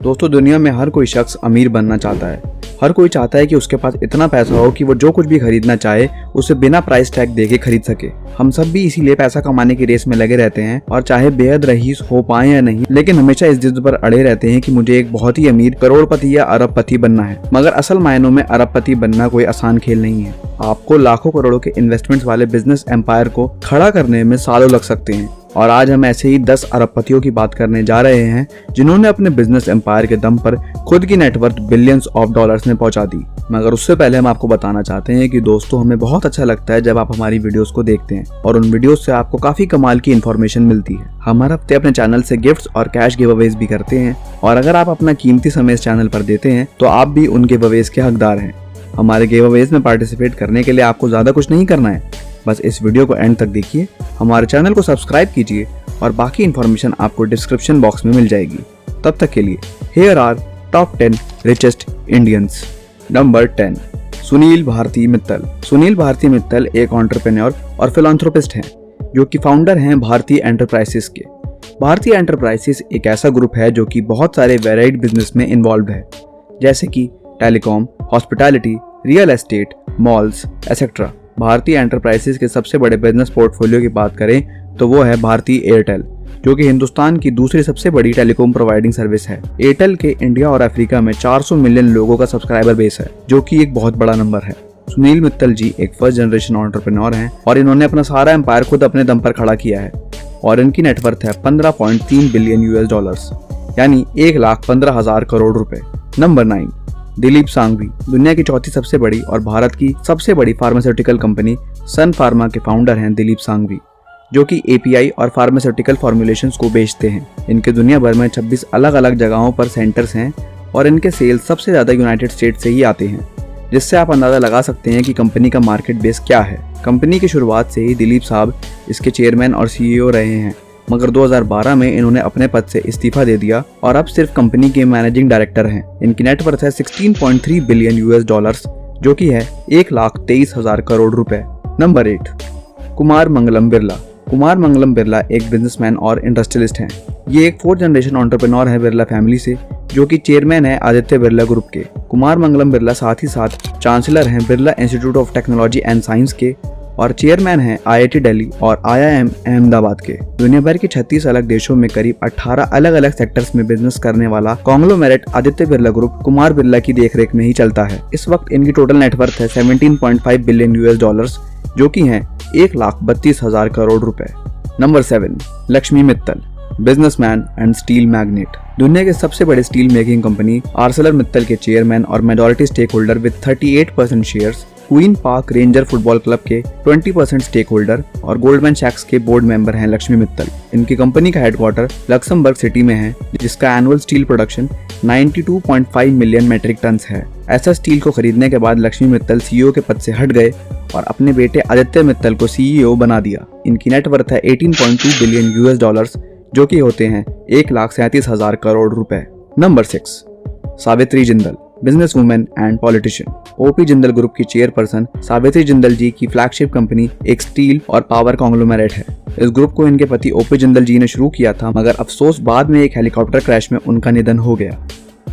दोस्तों, दुनिया में हर कोई शख्स अमीर बनना चाहता है। हर कोई चाहता है कि उसके पास इतना पैसा हो कि वो जो कुछ भी खरीदना चाहे उसे बिना प्राइस टैग देके खरीद सके। हम सब भी इसीलिए पैसा कमाने की रेस में लगे रहते हैं और चाहे बेहद रईस हो पाए या नहीं, लेकिन हमेशा इस जिद पर अड़े रहते हैं कि मुझे एक बहुत ही अमीर करोड़पति या अरबपति बनना है। मगर असल मायनों में अरबपति बनना कोई आसान खेल नहीं है। आपको लाखों करोड़ों के इन्वेस्टमेंट्स वाले बिजनेस एम्पायर को खड़ा करने में सालों लग सकते हैं। और आज हम ऐसे ही 10 अरबपतियों की बात करने जा रहे हैं जिन्होंने अपने बिजनेस एम्पायर के दम पर खुद की नेटवर्थ बिलियंस ऑफ डॉलर्स में पहुंचा दी। मगर उससे पहले हम आपको बताना चाहते हैं कि दोस्तों, हमें बहुत अच्छा लगता है जब आप हमारी वीडियोस को देखते हैं और उन वीडियोस से आपको काफी कमाल की इन्फॉर्मेशन मिलती है। हम हर हफ्ते अपने चैनल से गिफ्ट्स और कैश गिवअवेज भी करते हैं और अगर आप अपना कीमती समय इस चैनल पर देते हैं तो आप भी उन गिवअवेज के हकदार हैं। हमारे गिवअवेज में पार्टिसिपेट करने के लिए आपको ज्यादा कुछ नहीं करना है, बस इस वीडियो को एंड तक देखिए, हमारे चैनल को सब्सक्राइब कीजिए और बाकी इन्फॉर्मेशन आपको डिस्क्रिप्शन बॉक्स में मिल जाएगी। तब तक के लिए here are top 10 richest Indians. Number 10, Sunil Bharti Mittal. Sunil Bharti Mittal एक एंटरप्रेन्योर और फिलैंथ्रोपिस्ट हैं जो कि फाउंडर हैं भारतीय एंटरप्राइजेस के। भारतीय एंटरप्राइजेस एक ऐसा ग्रुप है जो कि बहुत सारे वेराइड बिजनेस में इन्वॉल्व है, जैसे कि telecom, hospitality, real estate, malls etcetera. भारतीय एंटरप्राइजेस के सबसे बड़े बिजनेस पोर्टफोलियो की बात करें तो वो है भारतीय एयरटेल, जो कि हिंदुस्तान की दूसरी सबसे बड़ी टेलीकॉम प्रोवाइडिंग सर्विस है। एयरटेल के इंडिया और अफ्रीका में 400 मिलियन लोगों का सब्सक्राइबर बेस है, जो कि एक बहुत बड़ा नंबर है। सुनील मित्तल जी एक फर्स्ट जनरेशन एंटरप्रेन्योर हैं और इन्होंने अपना सारा एम्पायर खुद अपने दम पर खड़ा किया है और इनकी नेटवर्थ है 15.3 बिलियन यूएस डॉलर्स, यानी 1,15,000 करोड़ रुपए। नंबर 9, दिलीप सांघवी। दुनिया की चौथी सबसे बड़ी और भारत की सबसे बड़ी फार्मास्यूटिकल कंपनी सन फार्मा के फाउंडर हैं दिलीप सांघवी, जो कि एपीआई और फार्मास्यूटिकल फॉर्मुलेशंस को बेचते हैं। इनके दुनिया भर में 26 अलग अलग जगहों पर सेंटर्स हैं और इनके सेल्स सबसे ज्यादा यूनाइटेड स्टेट से ही आते हैं, जिससे आप अंदाजा लगा सकते हैं कि कंपनी का मार्केट बेस क्या है। कंपनी की शुरुआत से ही दिलीप साहब इसके चेयरमैन और सीईओ रहे हैं, मगर 2012 में इन्होंने अपने पद से इस्तीफा दे दिया और अब सिर्फ कंपनी के मैनेजिंग डायरेक्टर हैं। इनकी नेटवर्थ है 16.3 बिलियन यूएस डॉलर्स, जो कि है 1,23,000 करोड़ रुपए। नंबर 8, कुमार मंगलम बिरला। कुमार मंगलम बिरला एक बिजनेसमैन और इंडस्ट्रियलिस्ट हैं। ये एक 4th जनरेशन एंटरप्रेन्योर है बिरला फैमिली से, जो कि चेयरमैन है आदित्य बिरला ग्रुप के। कुमार मंगलम बिरला साथ ही साथ चांसलर हैं Birla institute of technology and science के और चेयरमैन हैं आईआईटी दिल्ली और आईआईएम अहमदाबाद के। दुनिया भर के 36 अलग देशों में करीब 18 अलग अलग सेक्टर्स में बिजनेस करने वाला कॉन्ग्लोमेरेट आदित्य बिरला ग्रुप कुमार बिरला की देखरेख में ही चलता है। इस वक्त इनकी टोटल नेटवर्थ है 17.5 बिलियन यूएस डॉलर्स, जो कि हैं 1,32,000 करोड़ रुपए। Number 7, Lakshmi Mittal, businessman and steel magnate. दुनिया के सबसे बड़े steel making company Arcelor Mittal के चेयरमैन और majority stake holder with 38% shares, Queen Park Ranger football club के 20% स्टेक होल्डर और गोल्डमैन सैक्स के बोर्ड मेंबर हैं लक्ष्मी मित्तल। इनकी कंपनी का हेडक्वार्टर लक्समबर्ग सिटी में है, जिसका annual steel production 92.5 million metric ton है। ऐसा स्टील को खरीदने के बाद लक्ष्मी मित्तल सीईओ के पद से हट गए और अपने बेटे आदित्य मित्तल को सीईओ बना दिया। इनकी नेटवर्थ है 18.2 बिलियन यूएस डॉलर्स, जो कि होते हैं 1,37,000 करोड़ रुपए। Number 6, Savitri Jindal, business women and politician. OP Jindal group की चेयरपर्सन सावित्री जिंदल जी की फ्लैगशिप कंपनी एक स्टील और पावर कॉन्ग्लोमेरेट है। इस ग्रुप को इनके पति ओपी जिंदल जी ने शुरू किया था, मगर अफसोस बाद में एक हेलीकॉप्टर क्रैश में उनका निधन हो गया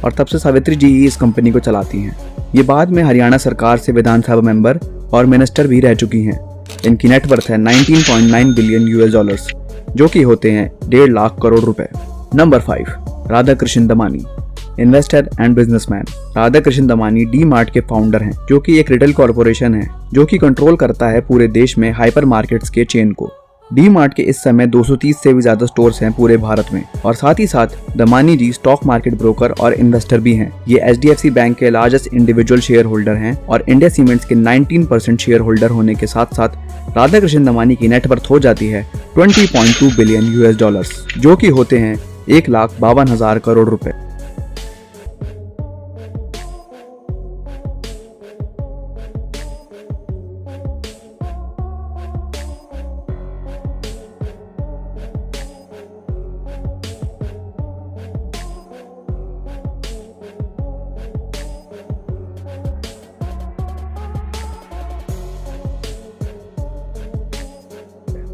और तब से सावित्री जी ही इस कंपनी को चलाती हैं। ये बाद में हरियाणा सरकार से विधानसभा मेंबर और मिनिस्टर भी रह चुकी हैं। इनकी नेटवर्थ है 19.9 बिलियन यूएस डॉलर्स, जो कि होते हैं 1.5 लाख करोड़ रुपए। Number 5, Radhakrishna Damani, investor and businessman. Radhakrishna Damani D mart के फाउंडर हैं, जो कि एक रिटेल कॉर्पोरेशन है जो कि कंट्रोल करता है पूरे देश में हाइपर मार्केट्स के चेन को। डी मार्ट के इस समय 230 से भी ज्यादा स्टोर्स हैं पूरे भारत में और साथ ही साथ दमानी जी स्टॉक मार्केट ब्रोकर और इन्वेस्टर भी हैं। ये एचडीएफसी बैंक के लार्जेस्ट इंडिविजुअल शेयर होल्डर हैं और इंडिया सीमेंट्स के 19% शेयर होल्डर होने के साथ साथ राधाकृष्ण दमानी की नेटवर्थ हो जाती है 20.2 बिलियन यूएस डॉलर्स, जो कि होते हैं 1,52,000 करोड़ रुपए।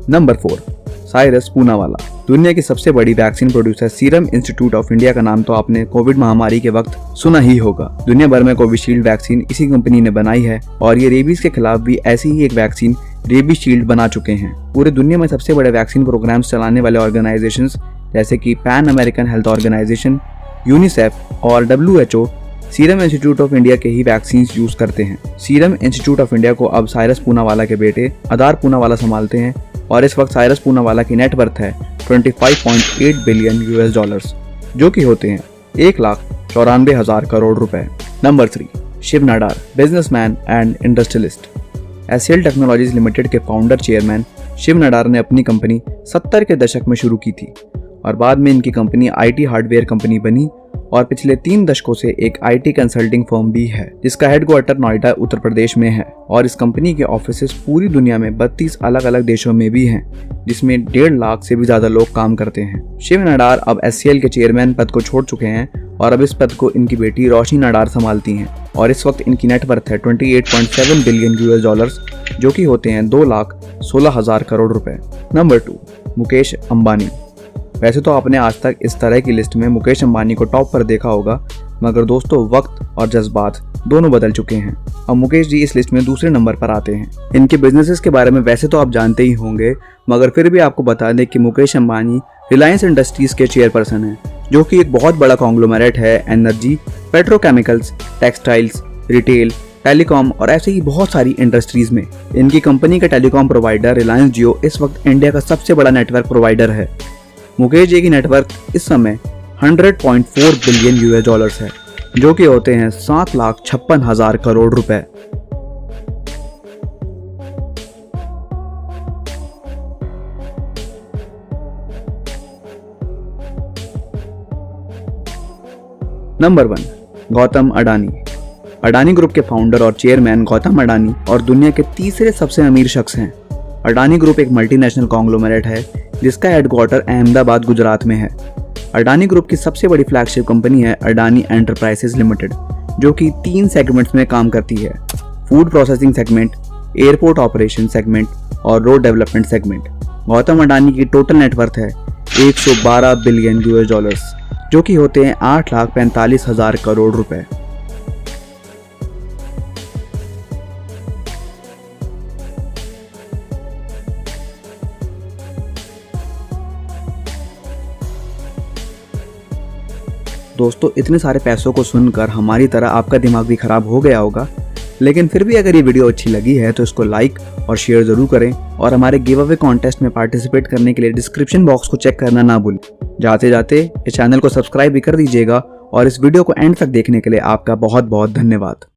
नंबर 4, साइरस पूनावाला। दुनिया की सबसे बड़ी vaccine producer serum Institute of India का नाम तो आपने कोविड महामारी के वक्त सुना ही होगा। दुनिया भर में कोविशील्ड वैक्सीन इसी कंपनी ने बनाई है और ये रेबीज के खिलाफ भी ऐसी ही एक वैक्सीन रेबीज शील्ड बना चुके हैं। पूरे दुनिया में सबसे बड़े वैक्सीन प्रोग्राम्स चलाने वाले ऑर्गेनाइजेशंस जैसे कि Pan American Health Organisation, UNICEF और WHO Serum Institute of India के ही वैक्सीन यूज करते हैं। सीरम इंस्टीट्यूट ऑफ इंडिया को अब साइरस पूनावाला के बेटे आधार पूनावाला संभालते हैं और इस वक्त साइरस पूनावाला की नेट वर्थ है 25.8 बिलियन $, जो कि होते हैं 1,94,000 करोड़ रुपए। Number 3, Shiv Nadar, businessman and industrialist. HCL technologies limited के फाउंडर चेयरमैन शिव नाडार ने अपनी कंपनी 70 के दशक में शुरू की थी और बाद में इनकी कंपनी IT हार्डवेयर कंपनी बनी और पिछले 3 दशकों से एक IT कंसल्टिंग फर्म भी है जिसका हेडक्वार्टर नोएडा उत्तर प्रदेश में है और इस कंपनी के ऑफिसेस पूरी दुनिया में 32 अलग अलग देशों में भी हैं, जिसमें 1.5 लाख से भी ज्यादा लोग काम करते हैं। शिव नाडार अब SCL के चेयरमैन पद को छोड़ चुके हैं और अब इस पद को इनकी बेटी रोशनी नाडार संभालती हैं और इस वक्त इनकी नेटवर्थ है 28.7 बिलियन $, जो कि होते हैं 2,16,000 करोड़ रुपए। नंबर 2, मुकेश अंबानी। वैसे तो आपने आज तक इस तरह की लिस्ट में मुकेश अंबानी को टॉप पर देखा होगा, मगर दोस्तों वक्त और जज्बात दोनों बदल चुके हैं। अब मुकेश जी इस लिस्ट में दूसरे नंबर पर आते हैं। इनके बिजनेसेस के बारे में वैसे तो आप जानते ही होंगे, मगर फिर भी आपको बता दें कि मुकेश अंबानी रिलायंस इंडस्ट्रीज के चेयरपर्सन हैं, जो कि एक बहुत बड़ा कॉन्ग्लोमेरेट है energy, petrochemicals, textiles, retail, telecom और ऐसे ही बहुत सारी इंडस्ट्रीज में। इनकी कंपनी का टेलीकॉम प्रोवाइडर रिलायंस जियो इस वक्त इंडिया का सबसे बड़ा नेटवर्क प्रोवाइडर है। मुकेश जी की नेटवर्क इस समय 100.4 बिलियन $, है, जो कि होते हैं 7,56,000 करोड़ रुपए। नंबर 1, गौतम अडानी। अडानी ग्रुप के फाउंडर और चेयरमैन गौतम अडानी और दुनिया के तीसरे सबसे अमीर शख्स हैं। अडानी ग्रुप एक मल्टीनेशनल कॉन्ग्लोमेरेट है जिसका हेडक्वार्टर अहमदाबाद गुजरात में है। अडानी ग्रुप की सबसे बड़ी फ्लैगशिप कंपनी है अडानी एंटरप्राइजेज लिमिटेड, जो कि 3 सेगमेंट्स में काम करती है: food processing segment, airport operation segment और road development segment. Gautam Adani की टोटल नेटवर्थ है 112 बिलियन $, जो कि होते हैं 8,45,000 करोड़ रुपए। दोस्तों इतने सारे पैसों को सुनकर हमारी तरह आपका दिमाग भी खराब हो गया होगा, लेकिन फिर भी अगर ये वीडियो अच्छी लगी है तो इसको लाइक और शेयर जरूर करें और हमारे गिव अवे कॉन्टेस्ट में पार्टिसिपेट करने के लिए डिस्क्रिप्शन बॉक्स को चेक करना ना भूलें। जाते जाते इस चैनल को सब्सक्राइब भी कर दीजिएगा और इस वीडियो को एंड तक देखने के लिए आपका बहुत बहुत धन्यवाद।